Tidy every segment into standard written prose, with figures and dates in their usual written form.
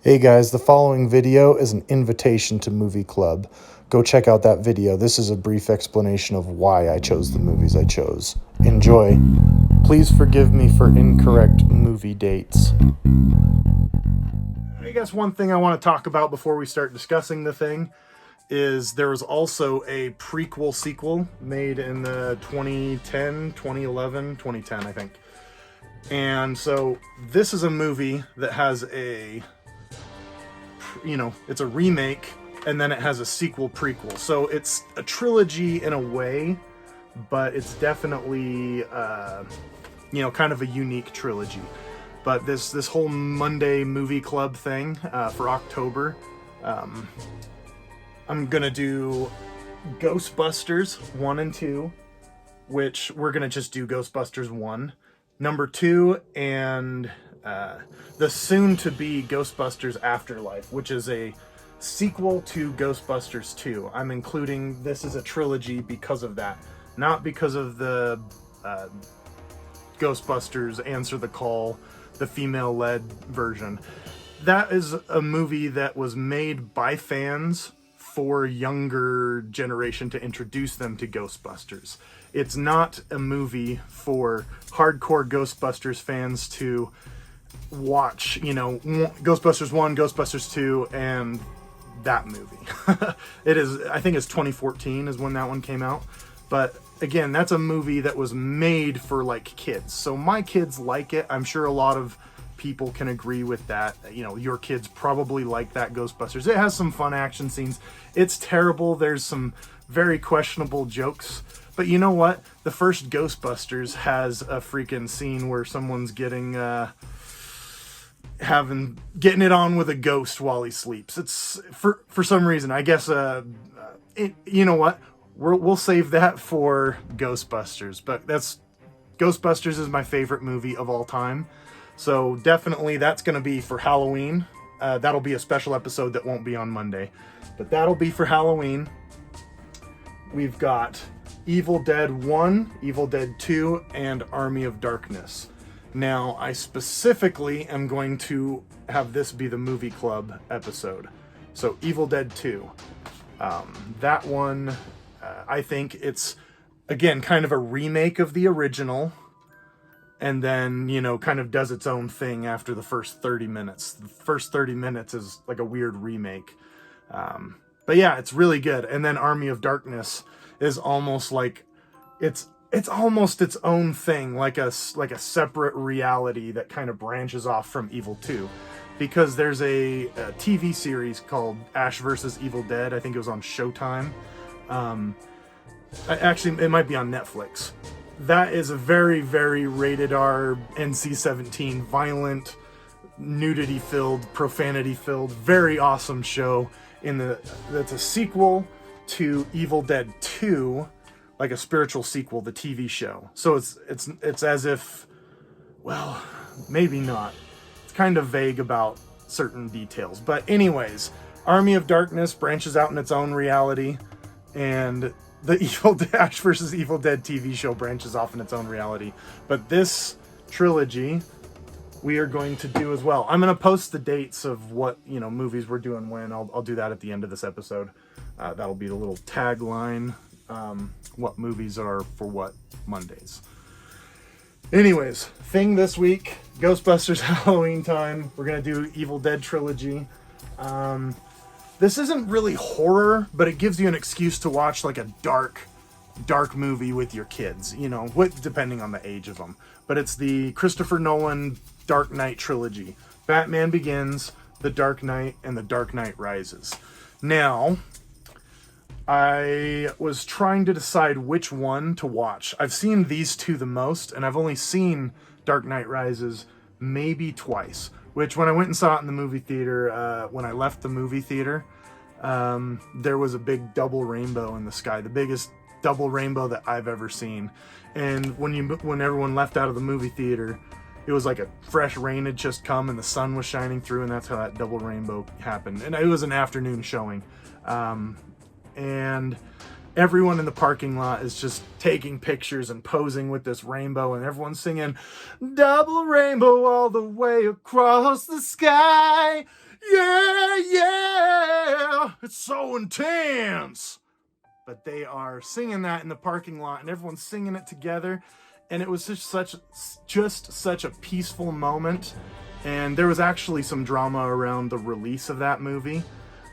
Hey guys, the following video is an invitation to Movie Club. Go check out that video. This is a brief explanation of why I chose the movies I chose. Enjoy. Please forgive me for incorrect movie dates. I guess one thing I want to talk about before we start discussing the thing is there was also a prequel sequel made in the 2010, 2011, 2010, I think. And so this is a movie that has it's a remake, and then it has a sequel prequel. So it's a trilogy in a way, but it's definitely, kind of a unique trilogy. But this whole Monday movie club thing for October, I'm gonna do Ghostbusters 1 and 2, which we're gonna just do Ghostbusters 1, number 2, and the soon-to-be Ghostbusters Afterlife, which is a sequel to Ghostbusters 2. I'm including this as a trilogy because of that, not because of the Ghostbusters Answer the Call, the female-led version. That is a movie that was made by fans for younger generation to introduce them to Ghostbusters. It's not a movie for hardcore Ghostbusters fans to watch, Ghostbusters 1, Ghostbusters 2, and that movie. It is, I think it's 2014 is when that one came out. But again, that's a movie that was made for like kids. So my kids like it. I'm sure a lot of people can agree with that. Your kids probably like that Ghostbusters. It has some fun action scenes. It's terrible. There's some very questionable jokes. But you know what? The first Ghostbusters has a freaking scene where someone's getting it on with a ghost while he sleeps. It's for some reason, I guess. You know what? We'll save that for Ghostbusters. But Ghostbusters is my favorite movie of all time. So definitely that's going to be for Halloween. That'll be a special episode that won't be on Monday. But that'll be for Halloween. We've got Evil Dead 1, Evil Dead 2, and Army of Darkness. Now, I specifically am going to have this be the movie club episode. So Evil Dead 2. That one, I think it's, again, kind of a remake of the original. And then, kind of does its own thing after the first 30 minutes. The first 30 minutes is like a weird remake. But yeah, it's really good. And then Army of Darkness is almost like, it's almost its own thing, like a separate reality that kind of branches off from Evil 2. Because there's a TV series called Ash vs. Evil Dead. I think it was on Showtime. Actually, it might be on Netflix. That is a very, very rated R, NC-17, violent, nudity-filled, profanity-filled, very awesome show. That's a sequel to Evil Dead 2, like a spiritual sequel, the TV show. So it's as if, well, maybe not. It's kind of vague about certain details. But anyways, Army of Darkness branches out in its own reality, and the Ash vs. Evil Dead TV show branches off in its own reality. But this trilogy we are going to do as well. I'm going to post the dates of what, movies we're doing when. I'll do that at the end of this episode. That'll be the little tagline, what movies are for what Mondays. Anyways, thing this week, Ghostbusters Halloween time. We're going to do Evil Dead trilogy. This isn't really horror, but it gives you an excuse to watch like a dark movie with your kids, depending on the age of them. But it's the Christopher Nolan Dark Knight trilogy. Batman Begins, The Dark Knight, and The Dark Knight Rises. Now, I was trying to decide which one to watch. I've seen these two the most, and I've only seen Dark Knight Rises maybe twice. Which, when I went and saw it in the movie theater, when I left the movie theater, there was a big double rainbow in the sky. The biggest double rainbow that I've ever seen. And when everyone left out of the movie theater, it was like a fresh rain had just come and the sun was shining through, and that's how that double rainbow happened. And it was an afternoon showing. And everyone in the parking lot is just taking pictures and posing with this rainbow, and everyone's singing, "Double rainbow all the way across the sky. Yeah, it's so intense. But they are singing that in the parking lot, and everyone's singing it together. And it was just such a peaceful moment. And there was actually some drama around the release of that movie.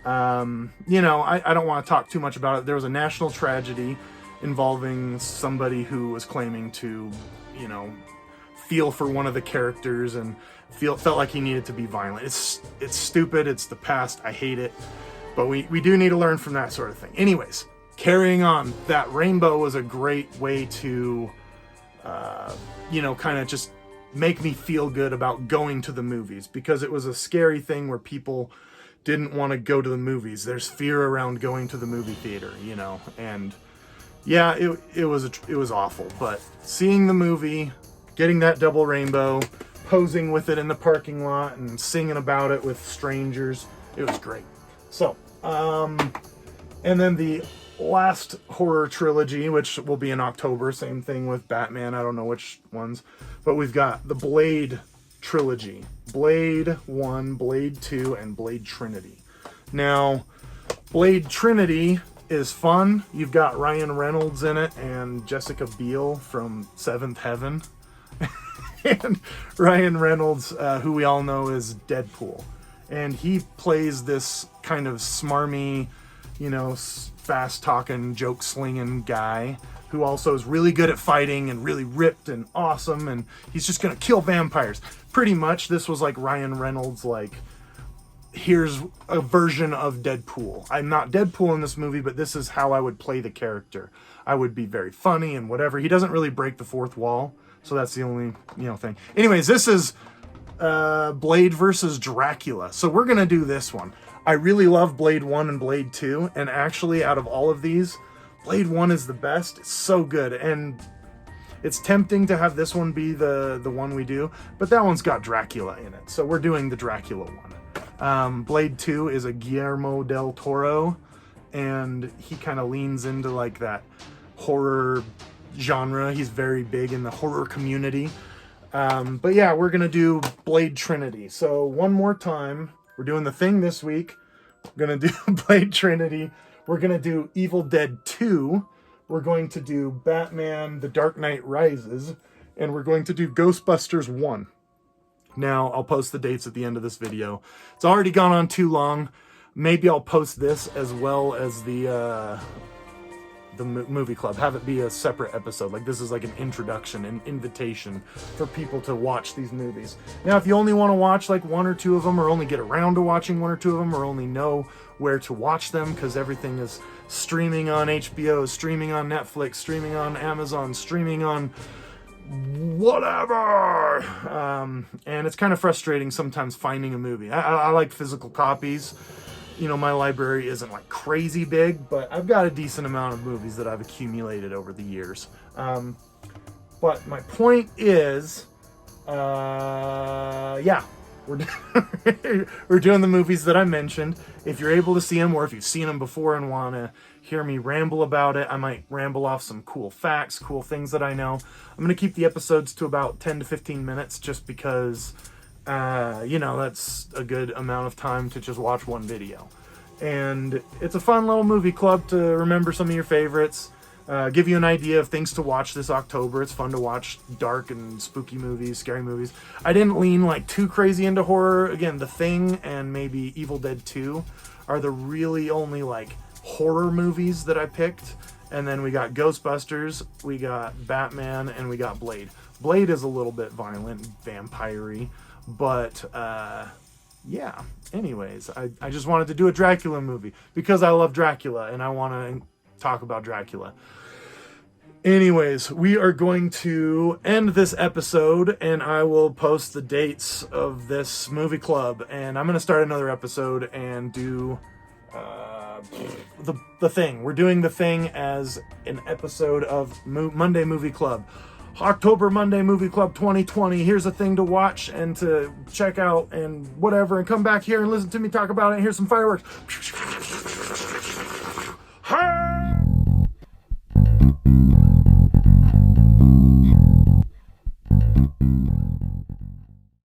You know, I don't want to talk too much about it. There was a national tragedy involving somebody who was claiming to, you know, feel for one of the characters and felt like he needed to be violent. It's stupid. It's the past. I hate it. But we do need to learn from that sort of thing. Anyways, carrying on, that rainbow was a great way to, you know, kind of just make me feel good about going to the movies, because it was a scary thing where people didn't want to go to the movies. There's fear around going to the movie theater, you know, and yeah, it was awful. But seeing the movie, getting that double rainbow, posing with it in the parking lot and singing about it with strangers, it was great. So, and then the last horror trilogy, which will be in October, same thing with Batman, I don't know which ones, but we've got the Blade trilogy, Blade 1, Blade 2, and Blade Trinity. Now, Blade Trinity is fun. You've got Ryan Reynolds in it and Jessica Biel from Seventh Heaven. And Ryan Reynolds, who we all know is Deadpool. And he plays this kind of smarmy, you know, fast-talking, joke-slinging guy who also is really good at fighting and really ripped and awesome, and he's just gonna kill vampires. Pretty much, this was like Ryan Reynolds, like, here's a version of Deadpool. I'm not Deadpool in this movie, but this is how I would play the character. I would be very funny and whatever. He doesn't really break the fourth wall, so that's the only, you know, thing. Anyways, this is Blade versus Dracula. So we're gonna do this one. I really love Blade 1 and Blade 2, and actually out of all of these, Blade 1 is the best. It's so good, and it's tempting to have this one be the one we do, but that one's got Dracula in it, so we're doing the Dracula one. Blade 2 is a Guillermo del Toro, and he kind of leans into like that horror genre. He's very big in the horror community. But yeah, we're gonna do Blade Trinity. So one more time, we're doing The Thing this week. We're gonna do Blade Trinity. We're gonna do Evil Dead 2. We're going to do Batman: The Dark Knight Rises, and we're going to do Ghostbusters 1. Now, I'll post the dates at the end of this video. It's already gone on too long. Maybe I'll post this as well as the movie club. Have it be a separate episode. Like, this is like an introduction, an invitation for people to watch these movies. Now, if you only want to watch like one or two of them, or only get around to watching one or two of them, or only know where to watch them, because everything is streaming on HBO, streaming on Netflix, streaming on Amazon, streaming on whatever, and it's kind of frustrating sometimes finding a movie. I like physical copies. You know, my library isn't like crazy big, but I've got a decent amount of movies that I've accumulated over the years. But my point is, yeah, we're doing the movies that I mentioned. If you're able to see them, or if you've seen them before and want to hear me ramble about it, I might ramble off some cool facts, cool things that I know. I'm going to keep the episodes to about 10 to 15 minutes just because, you know, that's a good amount of time to just watch one video. And it's a fun little movie club to remember some of your favorites, give you an idea of things to watch this October. It's fun to watch dark and spooky movies, scary movies. I didn't lean like too crazy into horror. Again, The Thing and maybe Evil Dead 2 are the really only like horror movies that I picked. And then we got Ghostbusters, we got Batman, and we got Blade. Blade is a little bit violent, vampire-y, but yeah. Anyways, I just wanted to do a Dracula movie because I love Dracula and I want to talk about Dracula. Anyways, we are going to end this episode, and I will post the dates of this movie club, and I'm going to start another episode and do the Thing. We're doing The Thing as an episode of Monday Movie Club. October Monday Movie Club 2020. Here's a thing to watch and to check out and whatever, and come back here and listen to me talk about it, and here's some fireworks.